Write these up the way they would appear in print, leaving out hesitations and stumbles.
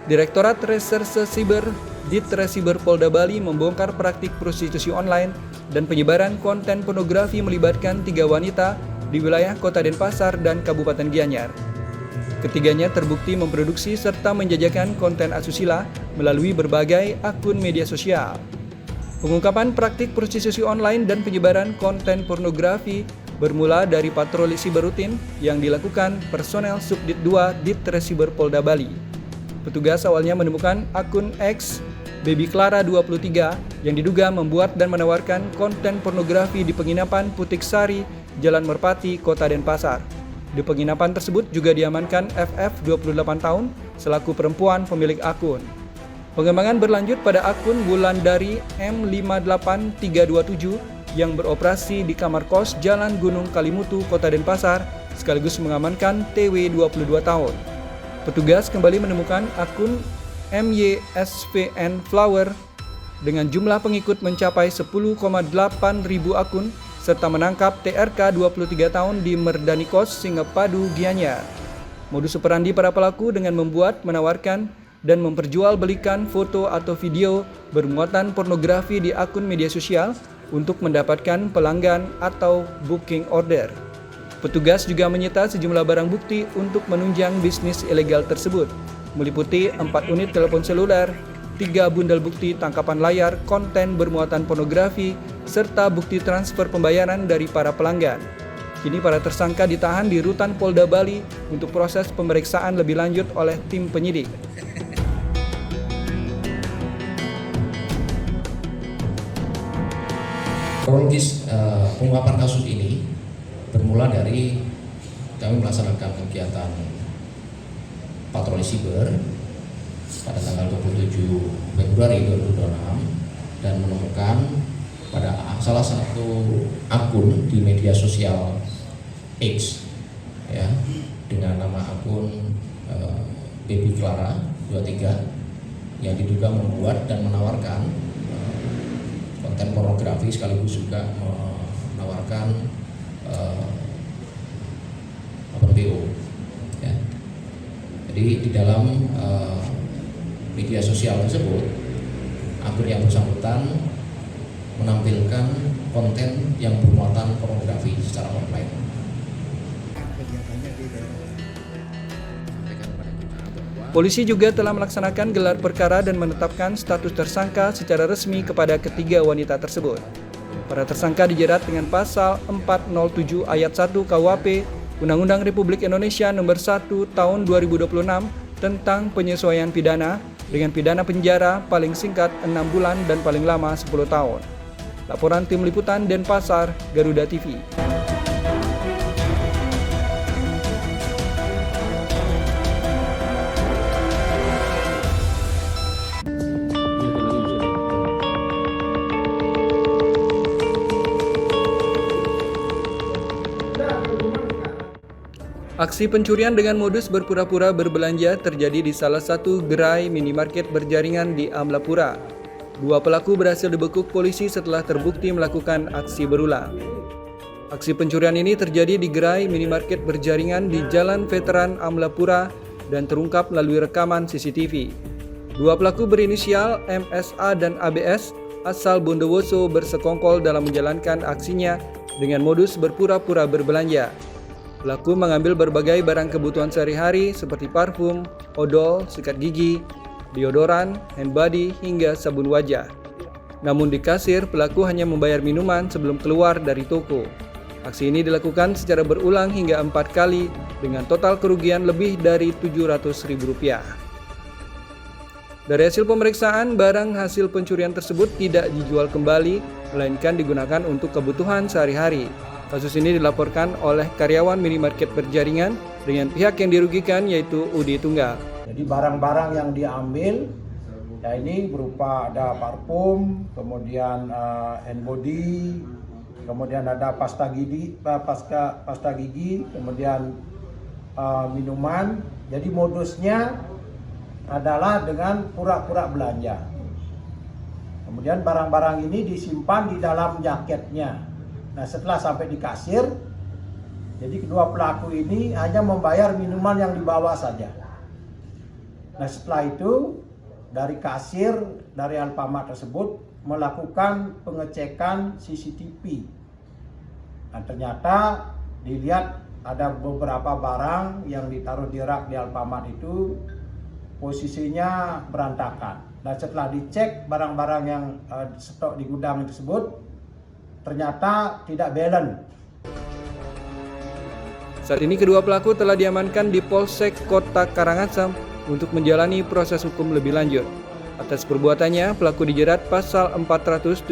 Direktorat Reserse Siber Ditresiber Polda Bali membongkar praktik prostitusi online dan penyebaran konten pornografi melibatkan 3 wanita di wilayah Kota Denpasar dan Kabupaten Gianyar. Ketiganya terbukti memproduksi serta menjajakan konten asusila melalui berbagai akun media sosial. Pengungkapan praktik prostitusi online dan penyebaran konten pornografi bermula dari patroli siber rutin yang dilakukan personel Subdit 2 Ditresiber Polda Bali. Petugas awalnya menemukan akun X Baby Clara 23 yang diduga membuat dan menawarkan konten pornografi di penginapan Putik Sari, Jalan Merpati, Kota Denpasar. Di penginapan tersebut juga diamankan FF 28 tahun selaku perempuan pemilik akun. Pengembangan berlanjut pada akun Wulandari M58327 yang beroperasi di kamar kos Jalan Gunung Kalimutu, Kota Denpasar, sekaligus mengamankan TW 22 tahun. Petugas kembali menemukan akun MYSVN Flower dengan jumlah pengikut mencapai 10,8 ribu akun serta menangkap TRK 23 tahun di Merdanikos, Singapadu, Gianyar. Modus operandi para pelaku dengan membuat, menawarkan, dan memperjualbelikan foto atau video bermuatan pornografi di akun media sosial untuk mendapatkan pelanggan atau booking order. Petugas juga menyita sejumlah barang bukti untuk menunjang bisnis ilegal tersebut, meliputi 4 unit telepon seluler, 3 bundel bukti tangkapan layar konten bermuatan pornografi, serta bukti transfer pembayaran dari para pelanggan. Kini para tersangka ditahan di Rutan Polda Bali untuk proses pemeriksaan lebih lanjut oleh tim penyidik. Kronologis pengungkapan kasus ini bermula dari kami melaksanakan kegiatan patroli siber pada tanggal 27 Februari 2026 dan menemukan pada salah satu akun di media sosial X ya, dengan nama akun Baby Clara 23 yang diduga membuat dan menawarkan konten pornografi sekaligus juga menawarkan BO ya. Jadi di dalam media sosial tersebut akun yang bersangkutan menampilkan konten yang bermuatan pornografi secara online. Polisi juga telah melaksanakan gelar perkara dan menetapkan status tersangka secara resmi kepada ketiga wanita tersebut. Para tersangka dijerat dengan pasal 407 ayat 1 KUHP Undang-Undang Republik Indonesia Nomor 1 Tahun 2026 tentang penyesuaian pidana dengan pidana penjara paling singkat 6 bulan dan paling lama 10 tahun. Laporan Tim Liputan Denpasar, Garuda TV. Aksi pencurian dengan modus berpura-pura berbelanja terjadi di salah satu gerai minimarket berjaringan di Amlapura. 2 pelaku berhasil dibekuk polisi setelah terbukti melakukan aksi berulang. Aksi pencurian ini terjadi di gerai minimarket berjaringan di Jalan Veteran Amlapura dan terungkap melalui rekaman CCTV. 2 pelaku berinisial MSA dan ABS asal Bondowoso bersekongkol dalam menjalankan aksinya dengan modus berpura-pura berbelanja. Pelaku mengambil berbagai barang kebutuhan sehari-hari seperti parfum, odol, sikat gigi, deodoran, hand body, hingga sabun wajah. Namun di kasir, pelaku hanya membayar minuman sebelum keluar dari toko. Aksi ini dilakukan secara berulang hingga 4 kali dengan total kerugian lebih dari Rp700.000. Dari hasil pemeriksaan, barang hasil pencurian tersebut tidak dijual kembali, melainkan digunakan untuk kebutuhan sehari-hari. Kasus ini dilaporkan oleh karyawan minimarket berjaringan dengan pihak yang dirugikan yaitu UD Tunggal. Jadi barang-barang yang diambil, ya ini berupa ada parfum, kemudian hand body, kemudian ada pasta gigi, kemudian minuman. Jadi modusnya adalah dengan pura-pura belanja. Kemudian barang-barang ini disimpan di dalam jaketnya. Nah, setelah sampai di kasir, jadi kedua pelaku ini hanya membayar minuman yang dibawa saja. Nah, setelah itu dari kasir dari Alfamart tersebut melakukan pengecekan CCTV. Nah, ternyata dilihat ada beberapa barang yang ditaruh di rak di Alfamart itu posisinya berantakan. Dan setelah dicek barang-barang yang stok di gudang tersebut ternyata tidak balance. Saat ini kedua pelaku telah diamankan di Polsek Kota Karangasem untuk menjalani proses hukum lebih lanjut. Atas perbuatannya, pelaku dijerat pasal 477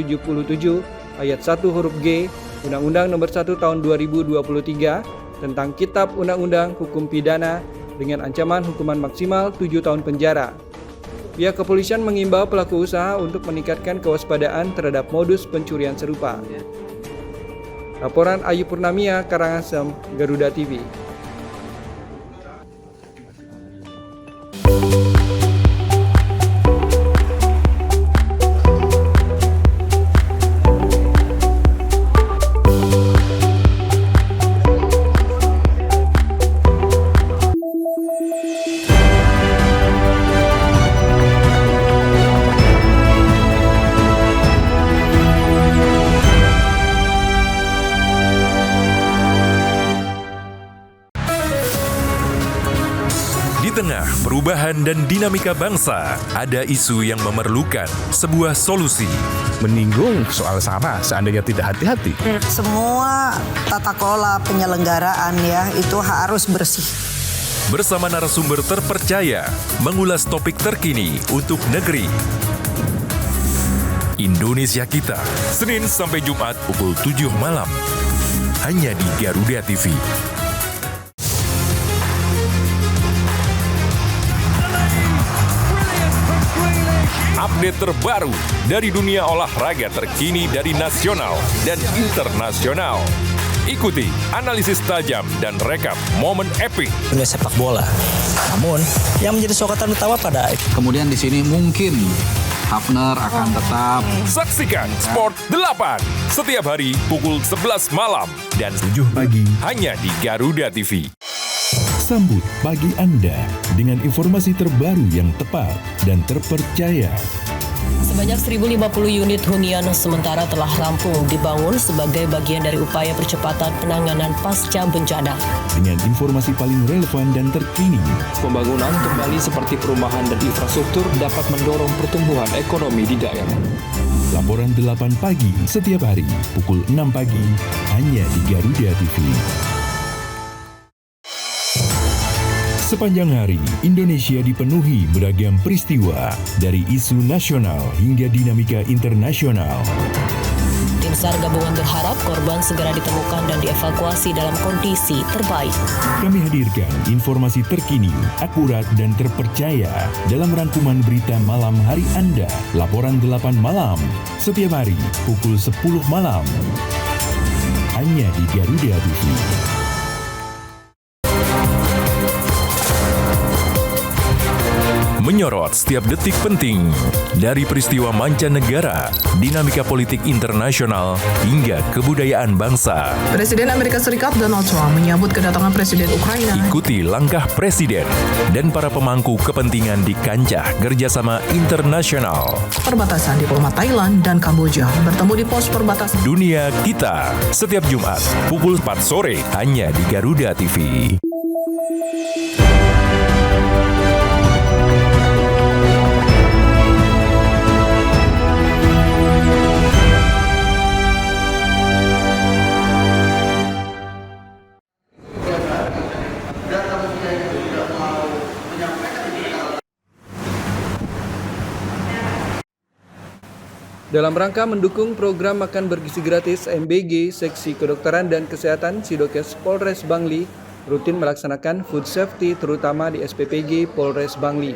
ayat 1 huruf G Undang-Undang Nomor 1 Tahun 2023 tentang Kitab Undang-Undang Hukum Pidana dengan ancaman hukuman maksimal 7 tahun penjara. Pihak kepolisian mengimbau pelaku usaha untuk meningkatkan kewaspadaan terhadap modus pencurian serupa. Laporan Ayu Purnamia, Karangasem, Garuda TV. Di tengah perubahan dan dinamika bangsa, ada isu yang memerlukan sebuah solusi. Menyinggung soal SARA seandainya tidak hati-hati. Semua tata kelola penyelenggaraan ya itu harus bersih. Bersama narasumber terpercaya, mengulas topik terkini untuk negeri. Indonesia Kita, Senin sampai Jumat pukul 7 malam. Hanya di Garuda TV. Update terbaru dari dunia olahraga terkini dari nasional dan internasional. Ikuti analisis tajam dan rekap momen epik dunia sepak bola. Namun, yang menjadi sorotan utama pada kemudian di sini mungkin Hafner akan tetap. Saksikan Sport 8 setiap hari pukul 11 malam dan 7 pagi hanya di Garuda TV. Sambut pagi Anda dengan informasi terbaru yang tepat dan terpercaya. Sebanyak 1.050 unit hunian sementara telah rampung dibangun sebagai bagian dari upaya percepatan penanganan pasca bencana. Dengan informasi paling relevan dan terkini. Pembangunan kembali seperti perumahan dan infrastruktur dapat mendorong pertumbuhan ekonomi di daerah. Laporan 8 pagi setiap hari pukul 6 pagi hanya di Garuda TV. Sepanjang hari, Indonesia dipenuhi beragam peristiwa, dari isu nasional hingga dinamika internasional. Tim SAR gabungan berharap korban segera ditemukan dan dievakuasi dalam kondisi terbaik. Kami hadirkan informasi terkini, akurat dan terpercaya dalam rangkuman berita malam hari Anda. Laporan 8 malam, setiap hari pukul 10 malam. Hanya di Garuda TV. menyorot setiap detik penting dari peristiwa mancanegara, dinamika politik internasional, hingga kebudayaan bangsa. Presiden Amerika Serikat Donald Trump menyambut kedatangan Presiden Ukraina. Ikuti langkah Presiden dan para pemangku kepentingan di kancah kerjasama internasional. Perbatasan diplomat Thailand dan Kamboja bertemu di pos perbatasan. Dunia Kita, setiap Jumat pukul 4 sore hanya di Garuda TV. Dalam rangka mendukung program makan bergizi gratis, MBG, Seksi Kedokteran dan Kesehatan Sidokes Polres Bangli rutin melaksanakan food safety terutama di SPPG Polres Bangli.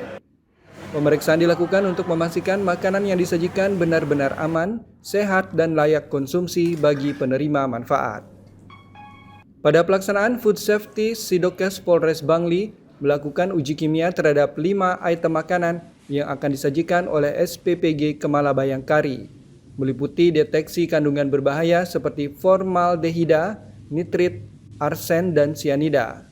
Pemeriksaan dilakukan untuk memastikan makanan yang disajikan benar-benar aman, sehat, dan layak konsumsi bagi penerima manfaat. Pada pelaksanaan food safety, Sidokes Polres Bangli melakukan uji kimia terhadap 5 item makanan yang akan disajikan oleh SPPG Kemala Bayangkari, meliputi deteksi kandungan berbahaya seperti formaldehida, nitrit, arsen, dan sianida.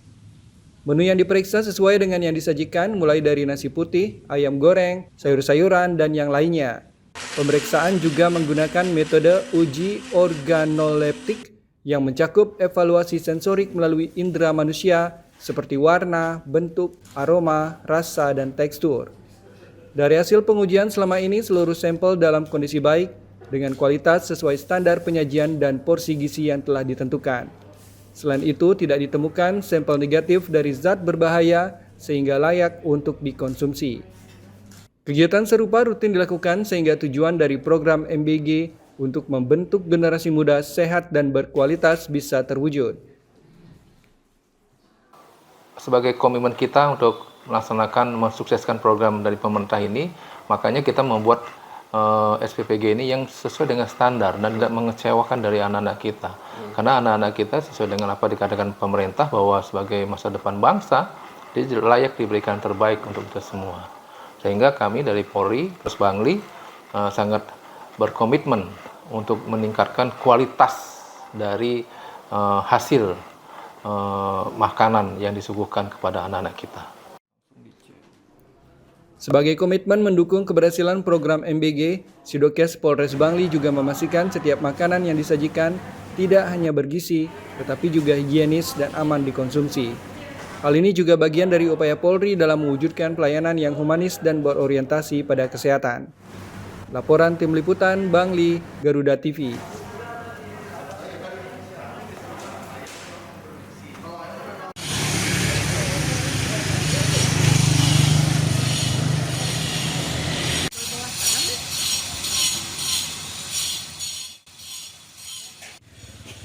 Menu yang diperiksa sesuai dengan yang disajikan mulai dari nasi putih, ayam goreng, sayur-sayuran, dan yang lainnya. Pemeriksaan juga menggunakan metode uji organoleptik yang mencakup evaluasi sensorik melalui indera manusia seperti warna, bentuk, aroma, rasa, dan tekstur. Dari hasil pengujian selama ini seluruh sampel dalam kondisi baik dengan kualitas sesuai standar penyajian dan porsi gizi yang telah ditentukan. Selain itu tidak ditemukan sampel negatif dari zat berbahaya sehingga layak untuk dikonsumsi. Kegiatan serupa rutin dilakukan sehingga tujuan dari program MBG untuk membentuk generasi muda sehat dan berkualitas bisa terwujud. Sebagai komitmen kita untuk melaksanakan, mensukseskan program dari pemerintah ini, makanya kita membuat SPPG ini yang sesuai dengan standar dan tidak mengecewakan dari anak-anak kita. Karena anak-anak kita sesuai dengan apa dikatakan pemerintah bahwa sebagai masa depan bangsa, dia layak diberikan terbaik untuk kita semua. Sehingga kami dari Polri, Polres Bangli sangat berkomitmen untuk meningkatkan kualitas dari hasil makanan yang disuguhkan kepada anak-anak kita. Sebagai komitmen mendukung keberhasilan program MBG, Sidokes Polres Bangli juga memastikan setiap makanan yang disajikan tidak hanya bergizi, tetapi juga higienis dan aman dikonsumsi. Hal ini juga bagian dari upaya Polri dalam mewujudkan pelayanan yang humanis dan berorientasi pada kesehatan. Laporan Tim Liputan Bangli, Garuda TV.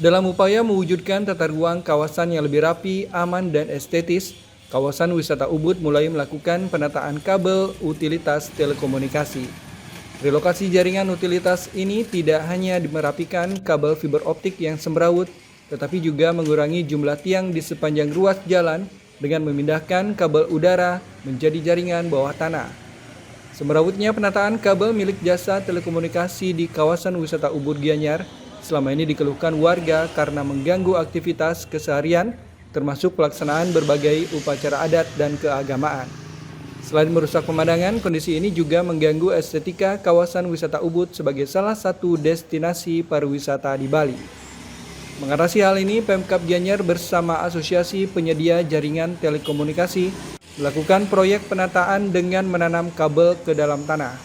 Dalam upaya mewujudkan tata ruang kawasan yang lebih rapi, aman, dan estetis, kawasan wisata Ubud mulai melakukan penataan kabel utilitas telekomunikasi. Relokasi jaringan utilitas ini tidak hanya merapikan kabel fiber optik yang semrawut, tetapi juga mengurangi jumlah tiang di sepanjang ruas jalan dengan memindahkan kabel udara menjadi jaringan bawah tanah. Semrawutnya penataan kabel milik jasa telekomunikasi di kawasan wisata Ubud Gianyar selama ini dikeluhkan warga karena mengganggu aktivitas keseharian, termasuk pelaksanaan berbagai upacara adat dan keagamaan. Selain merusak pemandangan, kondisi ini juga mengganggu estetika kawasan wisata Ubud sebagai salah satu destinasi pariwisata di Bali. Mengatasi hal ini, Pemkab Gianyar bersama Asosiasi Penyedia Jaringan Telekomunikasi melakukan proyek penataan dengan menanam kabel ke dalam tanah.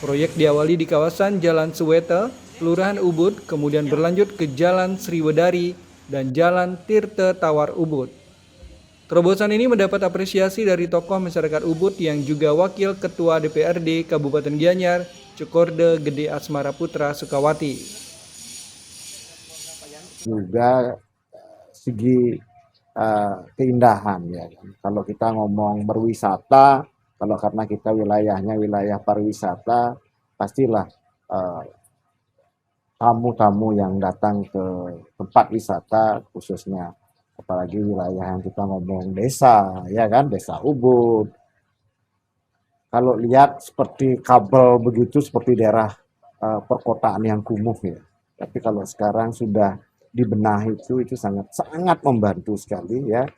Proyek diawali di kawasan Jalan Suwete, Kelurahan Ubud, kemudian berlanjut ke Jalan Sriwedari dan Jalan Tirte Tawar Ubud. Terobosan ini mendapat apresiasi dari tokoh masyarakat Ubud yang juga Wakil Ketua DPRD Kabupaten Gianyar, Cokorde Gede Asmara Putra Sukawati. Juga segi keindahan ya. Kalau kita ngomong berwisata, kalau karena kita wilayahnya wilayah pariwisata, pastilah tamu-tamu yang datang ke tempat wisata khususnya, apalagi wilayah yang kita ngomong desa, ya kan, desa Ubud. Kalau lihat seperti kabel begitu seperti daerah perkotaan yang kumuh ya. Tapi kalau sekarang sudah dibenahi itu sangat membantu sekali ya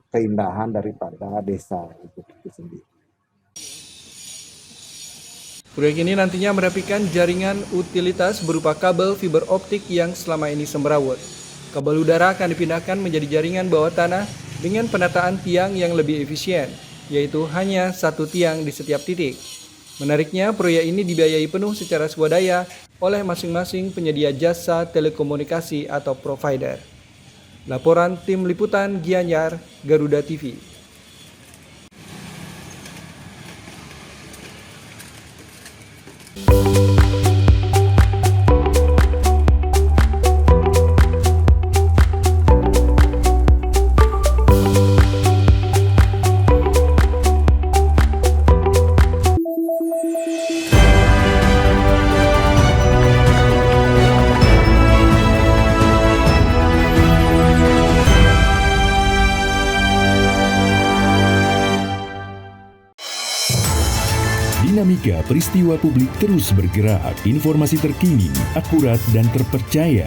keindahan daripada desa itu sendiri. Proyek ini nantinya merapikan jaringan utilitas berupa kabel fiber optik yang selama ini semrawut. Kabel udara akan dipindahkan menjadi jaringan bawah tanah dengan penataan tiang yang lebih efisien, yaitu hanya satu tiang di setiap titik. Menariknya, proyek ini dibiayai penuh secara swadaya oleh masing-masing penyedia jasa telekomunikasi atau provider. Laporan Tim Liputan Gianyar, Garuda TV. Dinamika peristiwa publik terus bergerak, informasi terkini, akurat, dan terpercaya.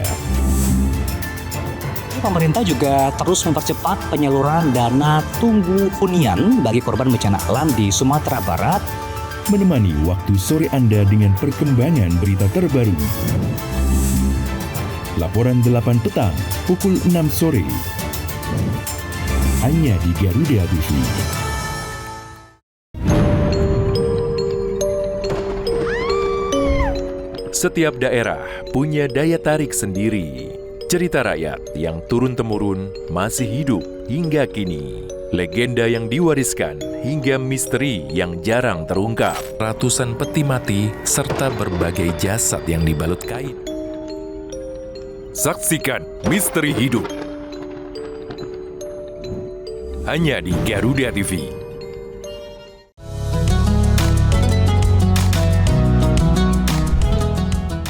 Pemerintah juga terus mempercepat penyaluran dana tunggu hunian bagi korban bencana alam di Sumatera Barat. Menemani waktu sore Anda dengan perkembangan berita terbaru. Laporan 8 petang, pukul 6 sore. Hanya di Garuda TV. Setiap daerah punya daya tarik sendiri. Cerita rakyat yang turun-temurun masih hidup hingga kini. Legenda yang diwariskan hingga misteri yang jarang terungkap. Ratusan peti mati serta berbagai jasad yang dibalut kain. Saksikan misteri hidup. Hanya di Garuda TV.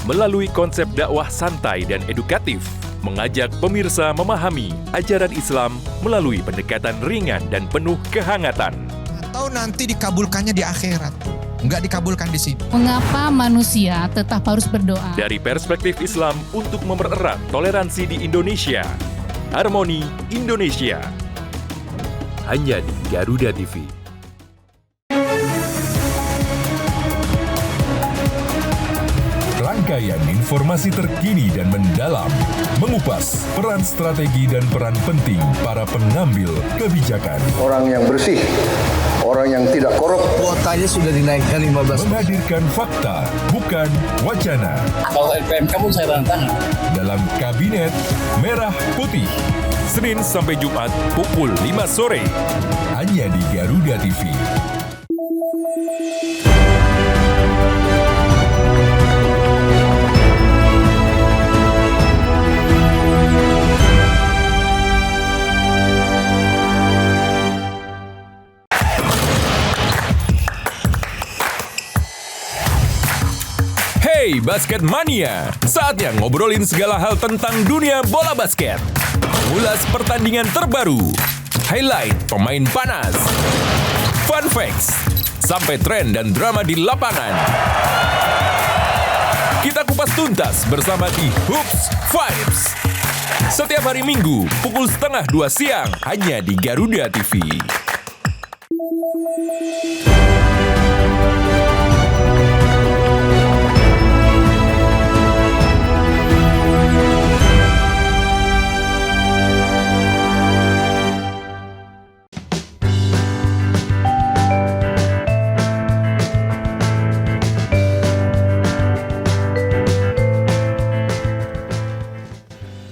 Melalui konsep dakwah santai dan edukatif, mengajak pemirsa memahami ajaran Islam melalui pendekatan ringan dan penuh kehangatan. Atau nanti dikabulkannya di akhirat, nggak dikabulkan di sini. Mengapa manusia tetap harus berdoa? Dari perspektif Islam untuk mempererat toleransi di Indonesia, Harmoni Indonesia. Hanya di Garuda TV. Rangkaian informasi terkini dan mendalam, mengupas peran strategi dan peran penting para pengambil kebijakan. Orang yang bersih, orang yang tidak korup. Kuotanya sudah dinaikkan 15%. Menghadirkan fakta, bukan wacana. Kalau LPM kamu saya tangan. Dalam Kabinet Merah Putih. Senin sampai Jumat pukul 5 sore. Hanya di Garuda TV. Hey Basket Mania, saatnya ngobrolin segala hal tentang dunia bola basket. Ulas pertandingan terbaru, highlight pemain panas, fun facts, sampai tren dan drama di lapangan. Kita kupas tuntas bersama di Hoops Vibes. Setiap hari Minggu, pukul 1:30 siang, hanya di Garuda TV.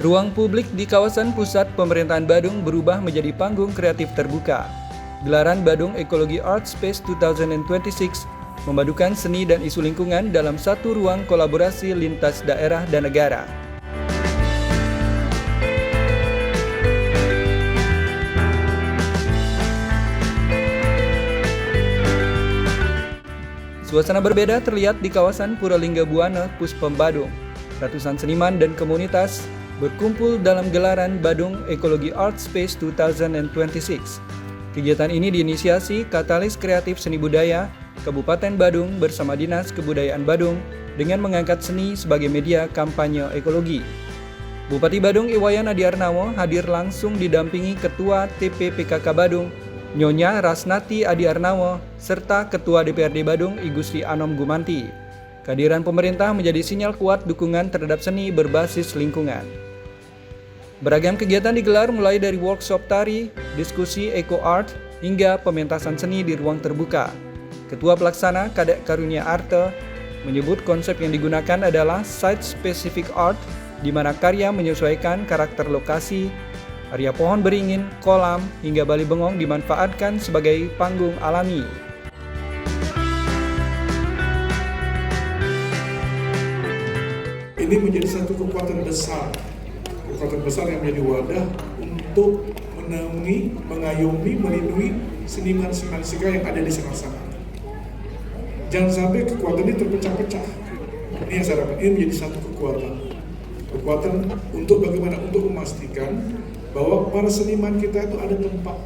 Ruang publik di kawasan pusat pemerintahan Badung berubah menjadi panggung kreatif terbuka. Gelaran Badung Ecology Art Space 2026 memadukan seni dan isu lingkungan dalam satu ruang kolaborasi lintas daerah dan negara. Suasana berbeda terlihat di kawasan Puralingga Buana, Puspem Badung. Ratusan seniman dan komunitas berkumpul dalam gelaran Badung Ecology Art Space 2026. Kegiatan ini diinisiasi Katalis Kreatif Seni Budaya Kabupaten Badung bersama Dinas Kebudayaan Badung dengan mengangkat seni sebagai media kampanye ekologi. Bupati Badung Iwayan Adiarnawo hadir langsung didampingi Ketua TPPKK Badung, Nyonya Rasnati Adiarnawo, serta Ketua DPRD Badung I Gusti Anom Gumanti. Kehadiran pemerintah menjadi sinyal kuat dukungan terhadap seni berbasis lingkungan. Beragam kegiatan digelar mulai dari workshop tari, diskusi eco art, hingga pementasan seni di ruang terbuka. Ketua Pelaksana Kadek Karunia Arte menyebut konsep yang digunakan adalah site-specific art, di mana karya menyesuaikan karakter lokasi, area pohon beringin, kolam, hingga bali bengong dimanfaatkan sebagai panggung alami. Ini menjadi satu kekuatan besar yang menjadi wadah untuk menaungi, mengayomi, melindungi seniman-seniman yang ada di sana. Jangan sampai kekuatan ini terpecah-pecah. Ini yang saya harapkan, ini menjadi satu kekuatan untuk bagaimana untuk memastikan bahwa para seniman kita itu ada tempat.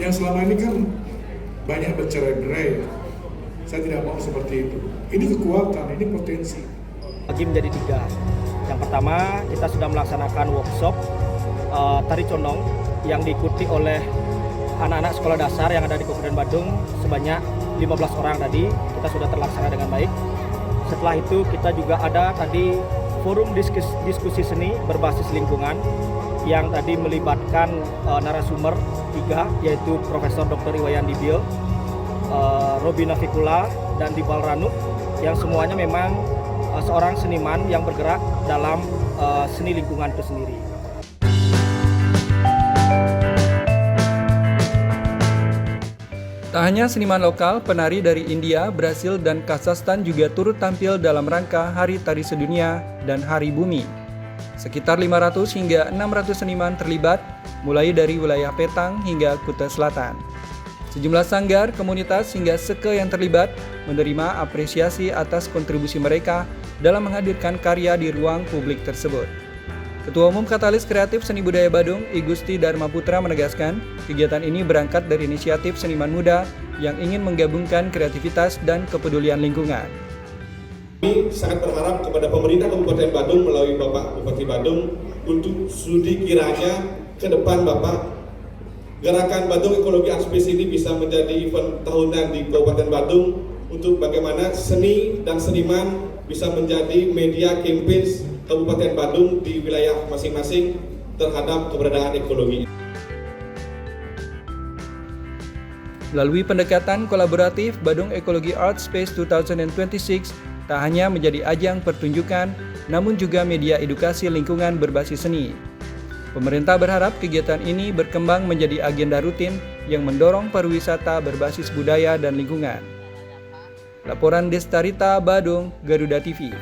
Yang selama ini kan banyak bercerai-berai. Saya tidak mau seperti itu. Ini kekuatan, ini potensi. Bagi menjadi 3. Yang pertama, kita sudah melaksanakan workshop tari condong yang diikuti oleh anak-anak sekolah dasar yang ada di Kabupaten Badung sebanyak 15 orang tadi. Kita sudah terlaksana dengan baik. Setelah itu kita juga ada tadi forum diskusi seni berbasis lingkungan yang tadi melibatkan narasumber 3, yaitu Profesor Dr. Iwayan Dibil, Robina Fikula, dan Dibal Ranuk, yang semuanya memang seorang seniman yang bergerak dalam seni lingkungan itu sendiri. Tak hanya seniman lokal, penari dari India, Brasil, dan Kazakhstan juga turut tampil dalam rangka Hari Tari Sedunia dan Hari Bumi. Sekitar 500 hingga 600 seniman terlibat, mulai dari wilayah Petang hingga Kuta Selatan. Sejumlah sanggar, komunitas, hingga seke yang terlibat menerima apresiasi atas kontribusi mereka dalam menghadirkan karya di ruang publik tersebut. Ketua Umum Katalis Kreatif Seni Budaya Badung, I Gusti Dharma Putra menegaskan, kegiatan ini berangkat dari inisiatif seniman muda yang ingin menggabungkan kreativitas dan kepedulian lingkungan. Kami sangat berharap kepada pemerintah Kabupaten Badung melalui Bapak Bupati Badung untuk studi kiranya ke depan Bapak, Gerakan Badung Ekologi Art Space ini bisa menjadi event tahunan di Kabupaten Badung untuk bagaimana seni dan seniman bisa menjadi media campaign Kabupaten Badung di wilayah masing-masing terhadap keberadaan ekologi. Melalui pendekatan kolaboratif, Badung Ekologi Art Space 2026 tak hanya menjadi ajang pertunjukan, namun juga media edukasi lingkungan berbasis seni. Pemerintah berharap kegiatan ini berkembang menjadi agenda rutin yang mendorong pariwisata berbasis budaya dan lingkungan. Laporan Destarita Badung, Garuda TV.